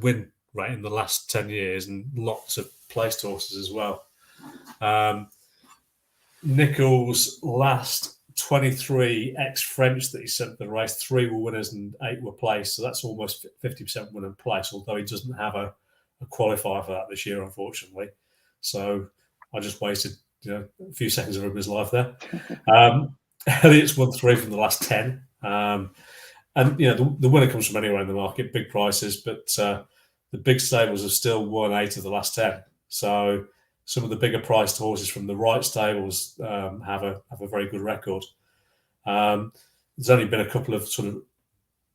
win rate in the last 10 years and lots of placed horses as well. Nichols' last 23 ex-French that he sent to the race, 3 were winners and 8 were placed. So that's almost 50% win and place, although he doesn't have a qualifier for that this year, unfortunately. So I just wasted a few seconds of his life there. Elliott's won 3 from the last 10. And the winner comes from anywhere in the market, big prices, but the big stables have still won 8 of the last 10. So some of the bigger priced horses from the right stables have a very good record. There's only been a couple of sort of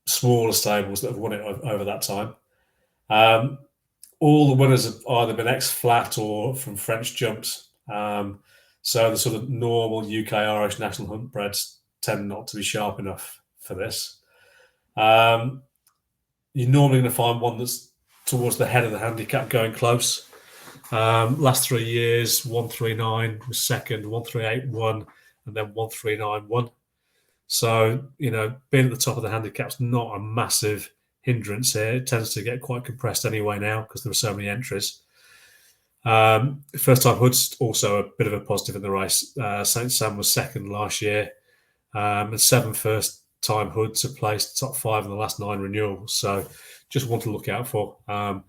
smaller stables that have won it over that time. All the winners have either been ex-flat or from French jumps. So the sort of normal UK Irish national hunt breds tend not to be sharp enough for this. You're normally going to find one that's towards the head of the handicap going close. Last 3 years, 139 was second, 138 won, and then 139 won. So, being at the top of the handicap's not a massive hindrance here. It tends to get quite compressed anyway now because there are so many entries. First time Hood's also a bit of a positive in the race. St. Sam was second last year, and 7 first time Hoods have placed top 5 in the last 9 renewals. So just want to look out for the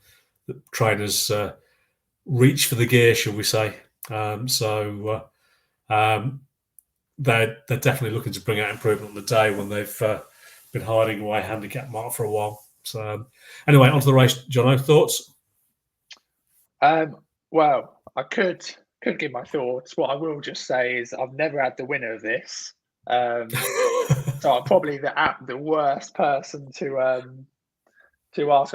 trainers reach for the gear, shall we say. They're definitely looking to bring out improvement on the day when they've been hiding away handicap mark for a while. So anyway, onto the race. Jono, thoughts? Well, I could give my thoughts. What I will just say is I've never had the winner of this. So I'm probably the worst person to ask.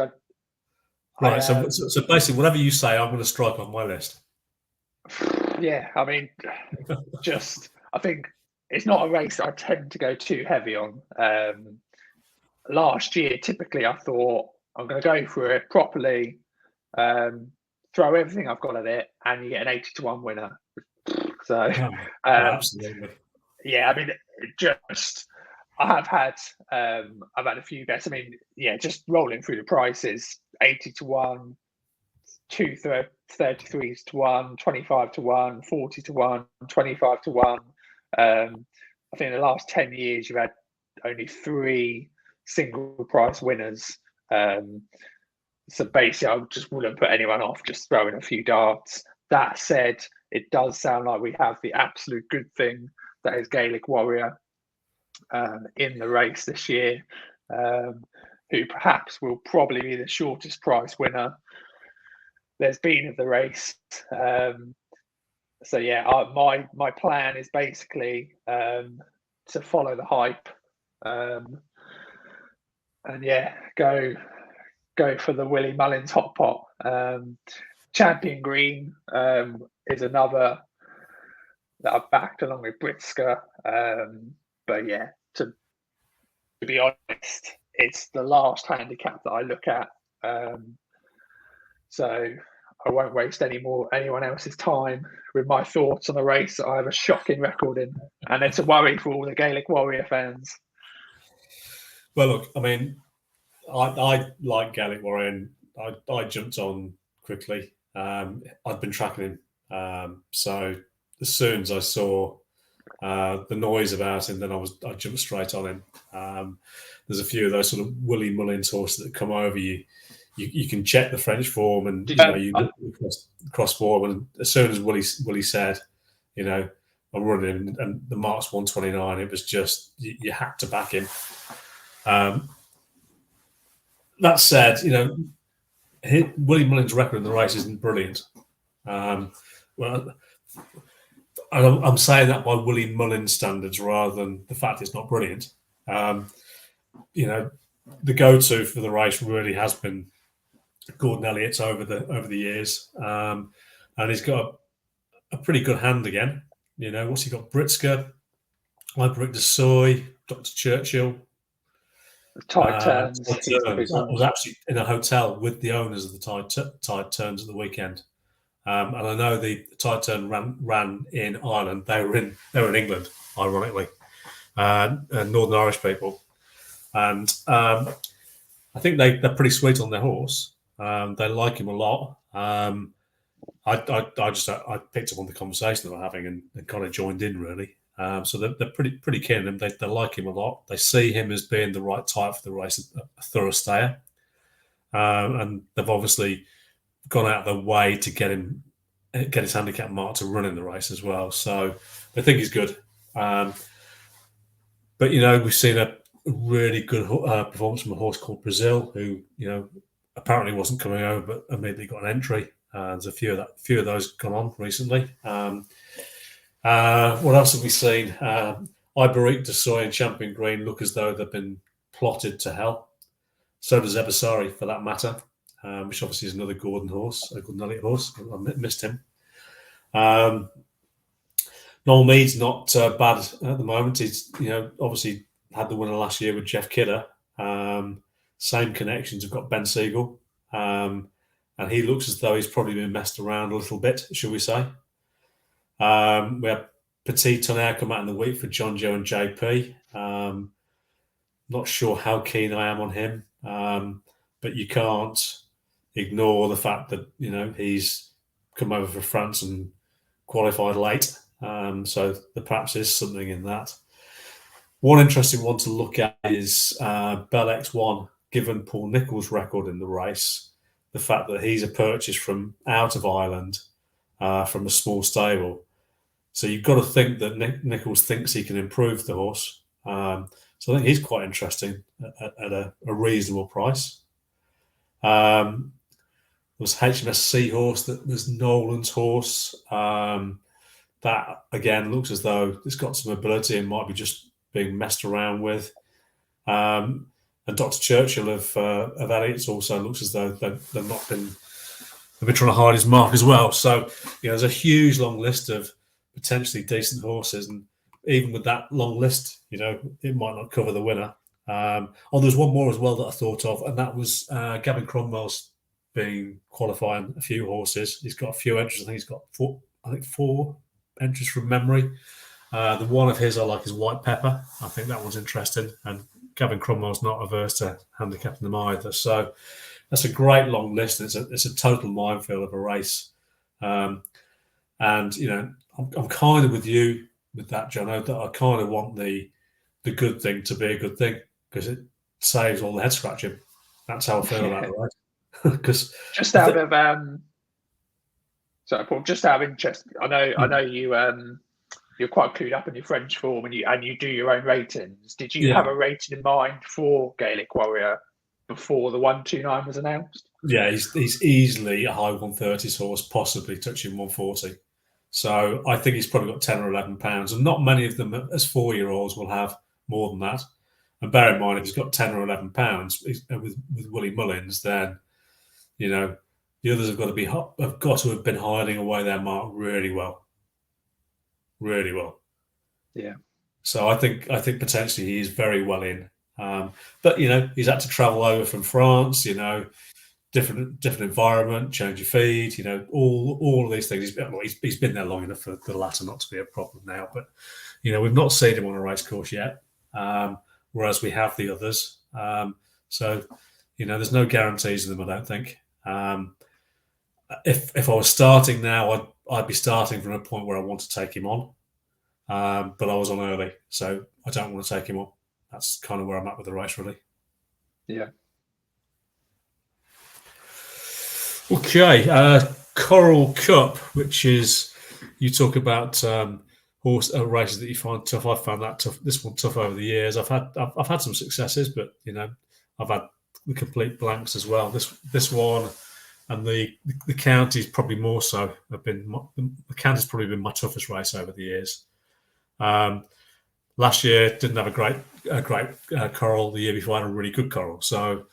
Right. So basically, whatever you say, I'm going to strike on my list. Yeah, I mean, I think it's not a race that I tend to go too heavy on. Last year, typically, I thought I'm going to go for it properly, throw everything I've got at it, and you get an 80-1 winner. So, absolutely. Yeah, I mean, I've had a few bets. I mean, yeah, just rolling through the prices: 80-1, 33s-1, 25-1, 40-1, 25-1. I think in the last 10 years, you've had only 3 single price winners. So basically, I just wouldn't put anyone off just throwing a few darts. That said, it does sound like we have the absolute good thing that is Gaelic Warrior in the race this year, who perhaps will probably be the shortest price winner there's been of the race. So yeah, my plan is basically to follow the hype, and yeah, go for the Willie Mullins hot pot. Champion Green is another that I've backed along with Britska. But yeah, to be honest, it's the last handicap that I look at. So I won't waste anyone else's time with my thoughts on a race that I have a shocking record in. And it's a worry for all the Gaelic Warrior fans. Well, look, I mean, I like Gaelic Warrior, and I jumped on quickly. I've been tracking him. So as soon as I saw the noise about him, then I jumped straight on him. There's a few of those sort of Willie Mullins horses that come over you. You can check the French form, and you look cross form, and as soon as Willie said, I'm running, and the mark's 129, it was just you had to back him. That said, Willie Mullins' record in the race isn't brilliant. Well, I'm saying that by Willie Mullins standards rather than the fact it's not brilliant. The go-to for the race really has been Gordon Elliott's over the years, and he's got a pretty good hand again. What's he got? Britska, Iberic de Soy, Dr. Churchill. Tide Turns. I was actually in a hotel with the owners of the Tide Turns at the weekend, and I know the Tide Turn ran in Ireland. They were in England, ironically, and Northern Irish people, and I think they're pretty sweet on their horse. They like him a lot. I picked up on the conversation they were having and kind of joined in really. So they're pretty keen on him. They like him a lot. They see him as being the right type for the race, a thorough stayer, and they've obviously gone out of their way to get his handicap mark to run in the race as well. So they think he's good. But we've seen a really good performance from a horse called Brazil, who apparently wasn't coming over, but immediately got an entry. There's a few of those gone on recently. What else have we seen? Iberique de Soy and Champion Green look as though they've been plotted to hell. So does Ebasari, for that matter, which obviously is another Gordon horse, a Gordon Elliott horse. I missed him. Noel Mead's not bad at the moment. He's obviously had the winner last year with Jeff Kidder. Same connections. We've got Ben Siegel. And he looks as though he's probably been messed around a little bit, should we say. We have Petit Tonnerre come out in the week for John Joe and JP. Not sure how keen I am on him, but you can't ignore the fact that he's come over for France and qualified late. So there perhaps is something in that. One interesting one to look at is Bell X1, given Paul Nicholls' record in the race. The fact that he's a purchase from out of Ireland, from a small stable. So you've got to think that Nicholls thinks he can improve the horse. So I think he's quite interesting at a reasonable price. There was HMS Seahorse, that was Nolan's horse. That, again, looks as though it's got some ability and might be just being messed around with. And Dr. Churchill of Elliott's also looks as though they've been trying to hide his mark as well. So, there's a huge long list of potentially decent horses. And even with that long list, it might not cover the winner. There's one more as well that I thought of, and that was Gavin Cromwell's been qualifying a few horses. He's got a few entries. I think he's got four entries from memory. The one of his I like is White Pepper. I think that one's interesting. And Gavin Cromwell's not averse to handicapping them either. So that's a great long list. It's a total minefield of a race. And, I'm kind of with you with that, Jono, that I kind of want the good thing to be a good thing because it saves all the head scratching. That's how I feel about it, right? Because just out of sorry, Paul, just out of interest, I know you you're quite clued up in your French form and you do your own ratings. Did you have a rating in mind for Gaelic Warrior before the 129 was announced? Yeah, he's easily a high 130s horse, possibly touching 140. So I think he's probably got 10 or 11 pounds, and not many of them as 4-year-olds will have more than that. And bear in mind, if he's got 10 or 11 pounds with Willie Mullins, then the others have got to have been hiding away their mark really well. Really well. Yeah. So I think potentially he is very well in. But he's had to travel over from France, different environment, change of feed, all of these things. He's been there long enough for the latter not to be a problem now. But we've not seen him on a race course yet, whereas we have the others. So there's no guarantees in them, I don't think. If I was starting now, I'd be starting from a point where I want to take him on, but I was on early, so I don't want to take him on. That's kind of where I'm at with the race, really. Yeah. Okay, Coral Cup, which is, you talk about horse races that you find tough. I've found that tough. This one tough over the years. I've had some successes, but I've had the complete blanks as well. This one. And the county's probably more so. The county's probably been my toughest race over the years. Last year didn't have a great coral. The year before I had a really good coral. So